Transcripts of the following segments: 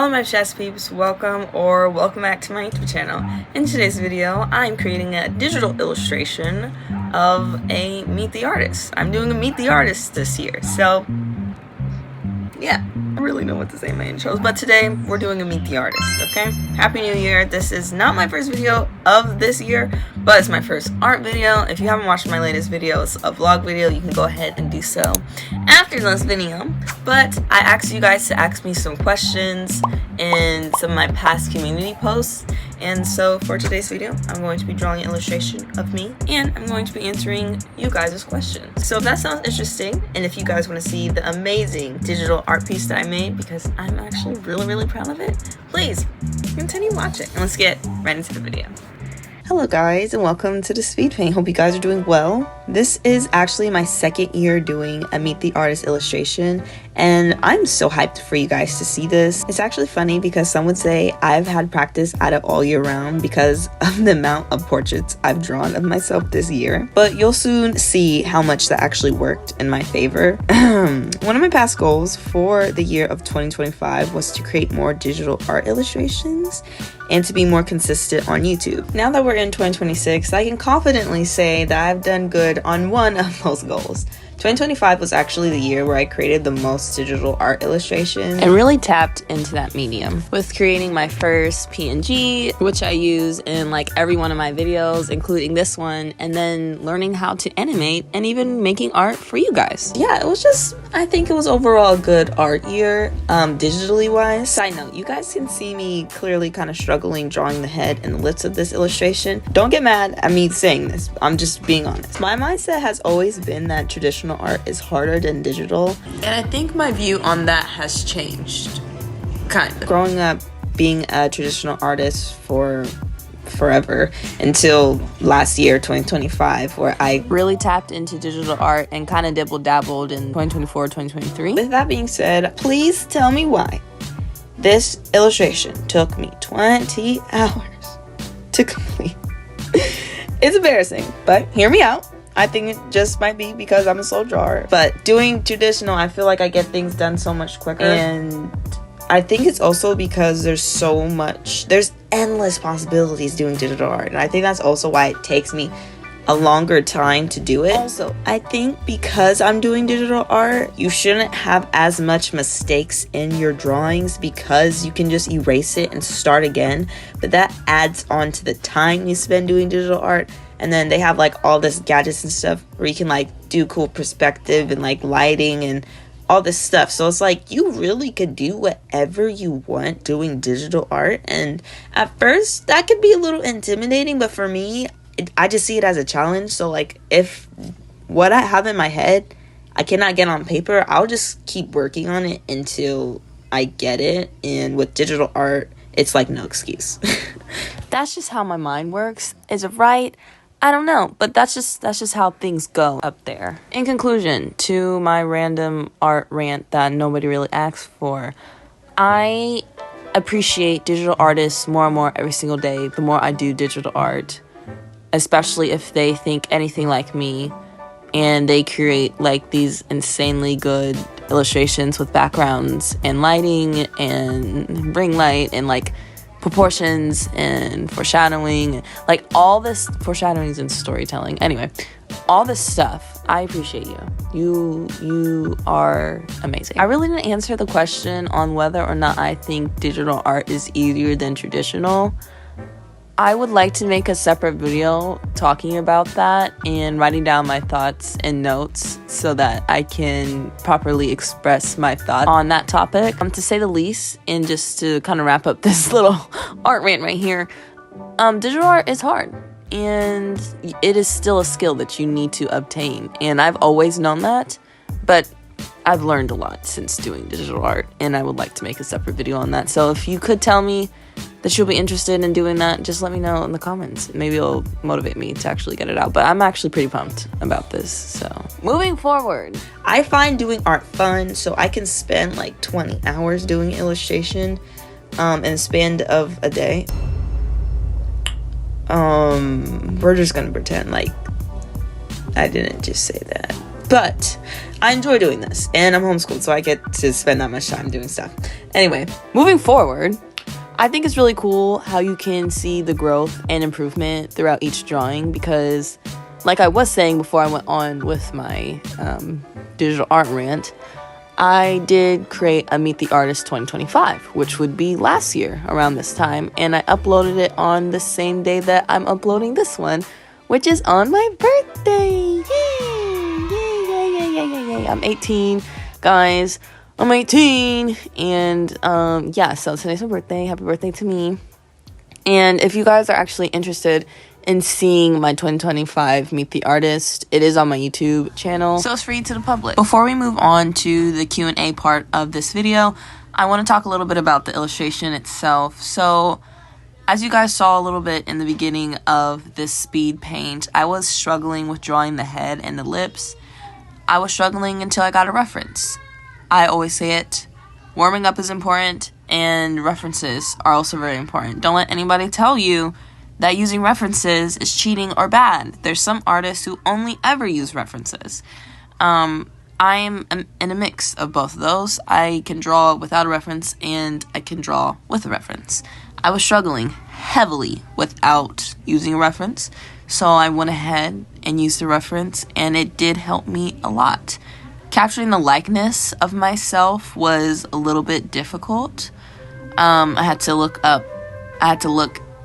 Hello my chess peeps, welcome back to my YouTube channel. In today's video, I'm creating a digital illustration of a Meet the Artist. I'm doing a Meet the Artist this year, so yeah, I really know what to say in my intros, but today we're doing a Meet the Artist, okay? Happy New Year. This is not my first video of this year, but it's my first art video. If you haven't watched my latest video, it's a vlog video, you can go ahead and do so after this video. But I asked you guys to ask me some questions in some of my past community posts, and so for today's video, I'm going to be drawing an illustration of me, and I'm going to be answering you guys' questions. So if that sounds interesting, and if you guys want to see the amazing digital art piece that I made, because I'm actually really proud of it, please continue watching, and let's get right into the video. Hello guys, and welcome to the Speed Paint. Hope you guys are doing well. This is actually my second year doing a Meet the Artist illustration, and I'm so hyped for you guys to see this. It's actually funny because some would say I've had practice at it all year round because of the amount of portraits I've drawn of myself this year. But you'll soon see how much that actually worked in my favor. One of my past goals for the year of 2025 was to create more digital art illustrations and to be more consistent on YouTube. Now that we're in 2026, I can confidently say that I've done good on one of those goals. 2025 was actually the year where I created the most digital art illustrations and really tapped into that medium with creating my first PNG, which I use in like every one of my videos, including this one, and then learning how to animate and even making art for you guys. Yeah, it was just, I think it was overall a good art year, digitally wise. Side note, you guys can see me clearly kind of struggling drawing the head and the lips of this illustration. Don't get mad at me saying this, I'm just being honest. My mindset has always been that traditional art is harder than digital, and I think my view on that has changed, kind of. Growing up being a traditional artist for forever until last year, 2025, where I really tapped into digital art and kind of dabbled in 2024, 2023. With that being said, please tell me why this illustration took me 20 hours to complete. It's embarrassing, but hear me out. I think it just might be because I'm a slow drawer. But doing traditional, I feel like I get things done so much quicker. And I think it's also because there's endless possibilities doing digital art. And I think that's also why it takes me a longer time to do it. Also, I think because I'm doing digital art, you shouldn't have as much mistakes in your drawings because you can just erase it and start again. But that adds on to the time you spend doing digital art. And then they have like all this gadgets and stuff where you can like do cool perspective and like lighting and all this stuff. So it's like you really could do whatever you want doing digital art. And at first that could be a little intimidating, but for me, I just see it as a challenge. So like if what I have in my head I cannot get on paper, I'll just keep working on it until I get it. And with digital art, it's like no excuse. That's just how my mind works. Is it right? I don't know, but that's just how things go up there. In conclusion to my random art rant that nobody really asked for, I appreciate digital artists more and more every single day the more I do digital art, especially if they think anything like me and they create like these insanely good illustrations with backgrounds and lighting and ring light and like proportions and foreshadowing, like all this foreshadowing and storytelling. Anyway, all this stuff, I appreciate you. You are amazing. I really didn't answer the question on whether or not I think digital art is easier than traditional. I would like to make a separate video talking about that and writing down my thoughts and notes so that I can properly express my thoughts on that topic. To say the least, and just to kind of wrap up this little art rant right here, digital art is hard and it is still a skill that you need to obtain. And I've always known that, but I've learned a lot since doing digital art, and I would like to make a separate video on that. So if you could tell me that you'll be interested in doing that, just let me know in the comments. Maybe it'll motivate me to actually get it out. But I'm actually pretty pumped about this. So moving forward, I find doing art fun, so I can spend like 20 hours doing illustration in the span of a day. We're just gonna pretend like I didn't just say that. But I enjoy doing this, and I'm homeschooled, so I get to spend that much time doing stuff. Anyway, moving forward, I think it's really cool how you can see the growth and improvement throughout each drawing, because like I was saying before I went on with my digital art rant, I did create a Meet the Artist 2025, which would be last year around this time, and I uploaded it on the same day that I'm uploading this one, which is on my birthday. Yay! I'm 18, guys. I'm 18, and yeah, so today's my birthday. Happy birthday to me. And if you guys are actually interested in seeing my 2025 Meet the Artist, it is on my YouTube channel, so it's free to the public. Before we move on to the Q&A part of this video, I want to talk a little bit about the illustration itself. So as you guys saw a little bit in the beginning of this speed paint, I was struggling with drawing the head and the lips. I was struggling until I got a reference. I always say it, warming up is important, and references are also very important. Don't let anybody tell you that using references is cheating or bad. There's some artists who only ever use references. I am in a mix of both of those. I can draw without a reference, and I can draw with a reference. I was struggling heavily without using a reference, so I went ahead and used a reference, and it did help me a lot. Capturing the likeness of myself was a little bit difficult. I had to look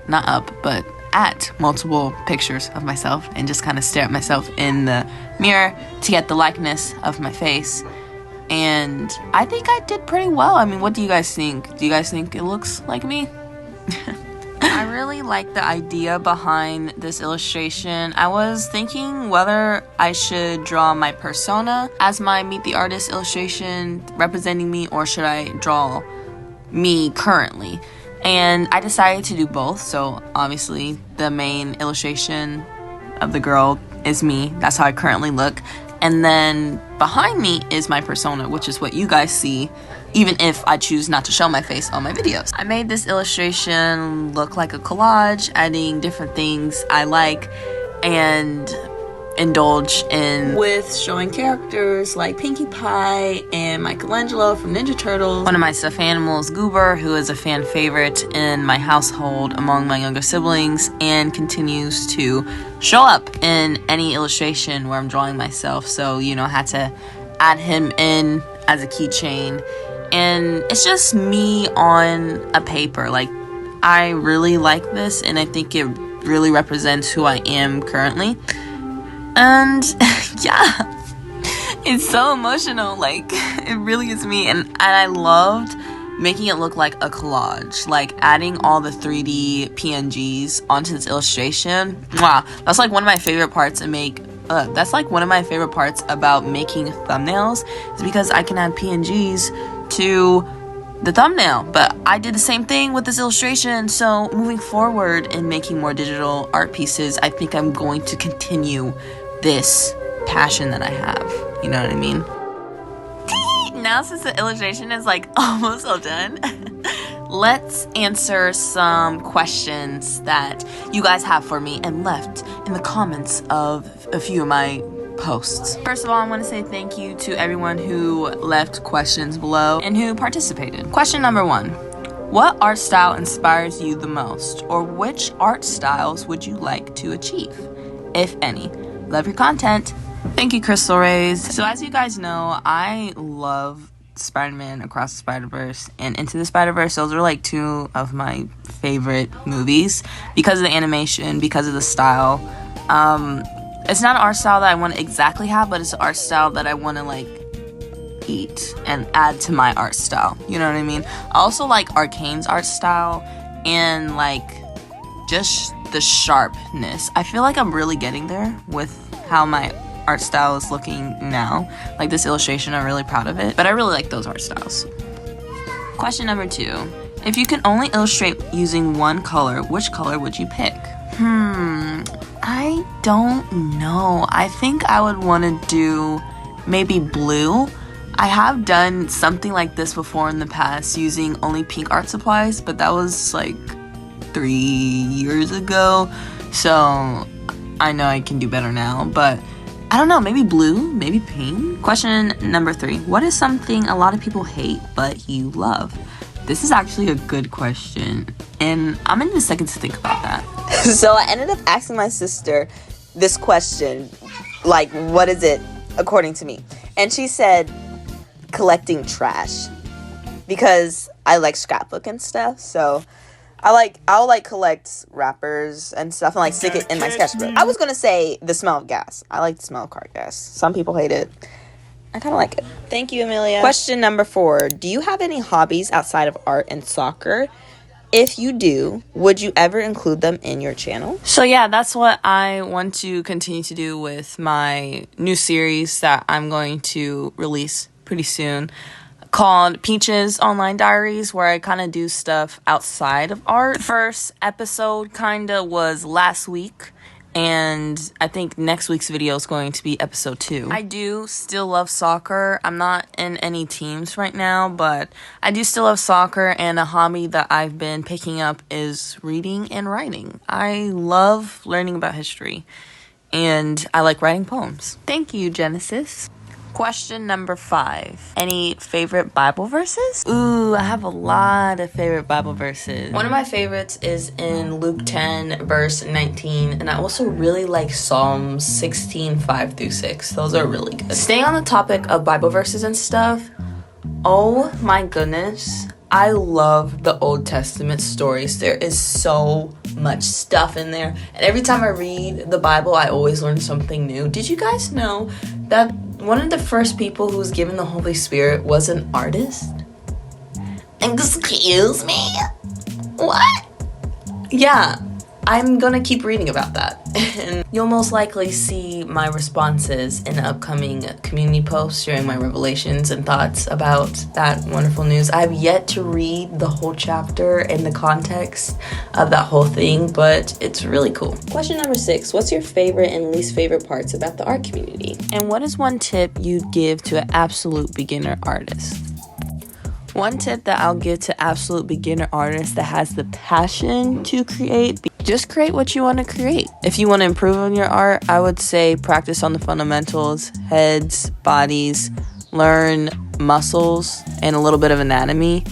not up, but at multiple pictures of myself and just kind of stare at myself in the mirror to get the likeness of my face. And I think I did pretty well. I mean, what do you guys think? Do you guys think it looks like me? I really like the idea behind this illustration. I was thinking whether I should draw my persona as my Meet the Artist illustration representing me, or should I draw me currently. And I decided to do both. So obviously the main illustration of the girl is me. That's how I currently look. And then behind me is my persona, which is what you guys see, even if I choose not to show my face on my videos. I made this illustration look like a collage, adding different things I like and indulge in, with showing characters like Pinkie Pie and Michelangelo from Ninja Turtles, one of my stuffed animals, Goober, who is a fan favorite in my household among my younger siblings and continues to show up in any illustration where I'm drawing myself. So, you know, I had to add him in as a keychain, and it's just me on a paper. Like, I really like this, and I think it really represents who I am currently. And yeah, it's so emotional. Like, it really is me. And I loved making it look like a collage, like adding all the 3D PNGs onto this illustration. Wow, that's like one of my favorite parts to make. That's like one of my favorite parts about making thumbnails, is because I can add PNGs to the thumbnail. But I did the same thing with this illustration. So moving forward and making more digital art pieces, I think I'm going to continue this passion that I have. You know what I mean? Now, since the illustration is like almost all done, let's answer some questions that you guys have for me and left in the comments of a few of my posts. First of all, I want to say thank you to everyone who left questions below and who participated. Question number 1. What art style inspires you the most, or which art styles would you like to achieve, if any? Love your content. Thank you, Crystal Rays. So as you guys know, I love Spider-Man Across the Spider-Verse and Into the Spider-Verse. Those are like two of my favorite movies because of the animation, because of the style. It's not an art style that I want to exactly have, but it's an art style that I want to like eat and add to my art style. You know what I mean? I also like Arcane's art style and like just the sharpness. I feel like I'm really getting there with how my art style is looking now. Like this illustration, I'm really proud of it, but I really like those art styles. Question number 2. If you can only illustrate using one color, which color would you pick? I don't know. I think I would want to do maybe blue. I have done something like this before in the past using only pink art supplies, but that was like 3 years ago, so I know I can do better now. But I don't know, maybe blue, maybe pink. Question number 3. What is something a lot of people hate but you love? This is actually a good question, and I'm gonna need a second to think about that. So I ended up asking my sister this question, like, what is it according to me? And she said collecting trash, because I like scrapbook and stuff. So I'll collect wrappers and stuff and like stick it in my sketchbook. I was gonna say the smell of gas. I like the smell of car gas. Some people hate it. I kind of like it. Thank you, Amelia. Question number 4. Do you have any hobbies outside of art and soccer? If you do, would you ever include them in your channel? So yeah, that's what I want to continue to do with my new series that I'm going to release pretty soon, called Peach's Online Diaries, where I kind of do stuff outside of art. The first episode kind of was last week, and I think next week's video is going to be episode 2. I do still love soccer. I'm not in any teams right now, but I do still love soccer, and a hobby that I've been picking up is reading and writing. I love learning about history, and I like writing poems. Thank you, Genesis. Question number 5. Any favorite Bible verses? Ooh, I have a lot of favorite Bible verses. One of my favorites is in Luke 10, verse 19. And I also really like Psalms 16, 5 through 6. Those are really good. Staying on the topic of Bible verses and stuff, oh my goodness, I love the Old Testament stories. There is so much stuff in there. And every time I read the Bible, I always learn something new. Did you guys know that one of the first people who was given the Holy Spirit was an artist? Excuse me? What? Yeah, I'm gonna keep reading about that. And you'll most likely see my responses in an upcoming community post sharing my revelations and thoughts about that wonderful news. I have yet to read the whole chapter and the context of that whole thing, but it's really cool. Question number 6. What's your favorite and least favorite parts about the art community? And what is one tip you'd give to an absolute beginner artist? One tip that I'll give to absolute beginner artists that has the passion to create, just create what you want to create. If you want to improve on your art, I would say practice on the fundamentals, heads, bodies, learn muscles, and a little bit of anatomy.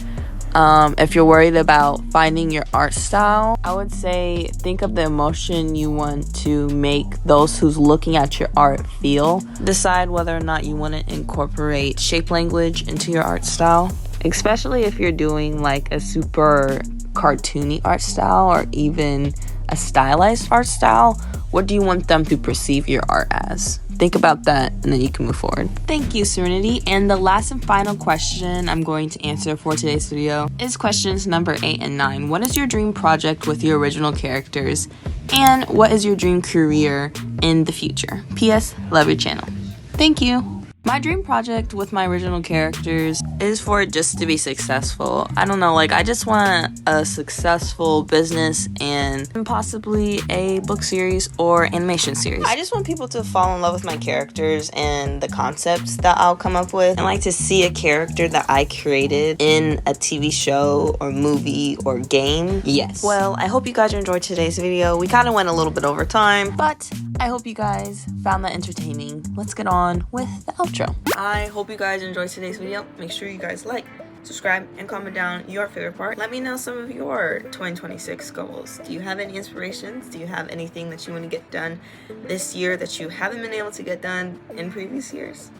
If you're worried about finding your art style, I would say think of the emotion you want to make those who's looking at your art feel. Decide whether or not you want to incorporate shape language into your art style, especially if you're doing like a super cartoony art style or even a stylized art style. What do you want them to perceive your art as? Think about that, and then you can move forward. Thank you, Serenity. And the last and final question I'm going to answer for today's video is questions number 8 and 9. What is your dream project with your original characters? And what is your dream career in the future? P.S. Love your channel. Thank you. My dream project with my original characters is for it just to be successful. I don't know, like I just want a successful business and possibly a book series or animation series. I just want people to fall in love with my characters and the concepts that I'll come up with, and like to see a character that I created in a TV show or movie or game. Yes. Well, I hope you guys enjoyed today's video. We kind of went a little bit over time, but I hope you guys found that entertaining. Let's get on with the outro. I hope you guys enjoyed today's video. Make sure you guys like, subscribe, and comment down your favorite part. Let me know some of your 2026 goals. Do you have any inspirations? Do you have anything that you want to get done this year that you haven't been able to get done in previous years?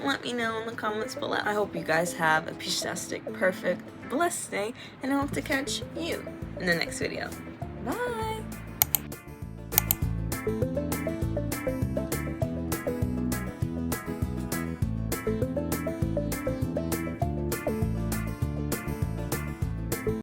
Let me know in the comments below. I hope you guys have a peach-tastic, perfect, blessed day, and I hope to catch you in the next video. Bye!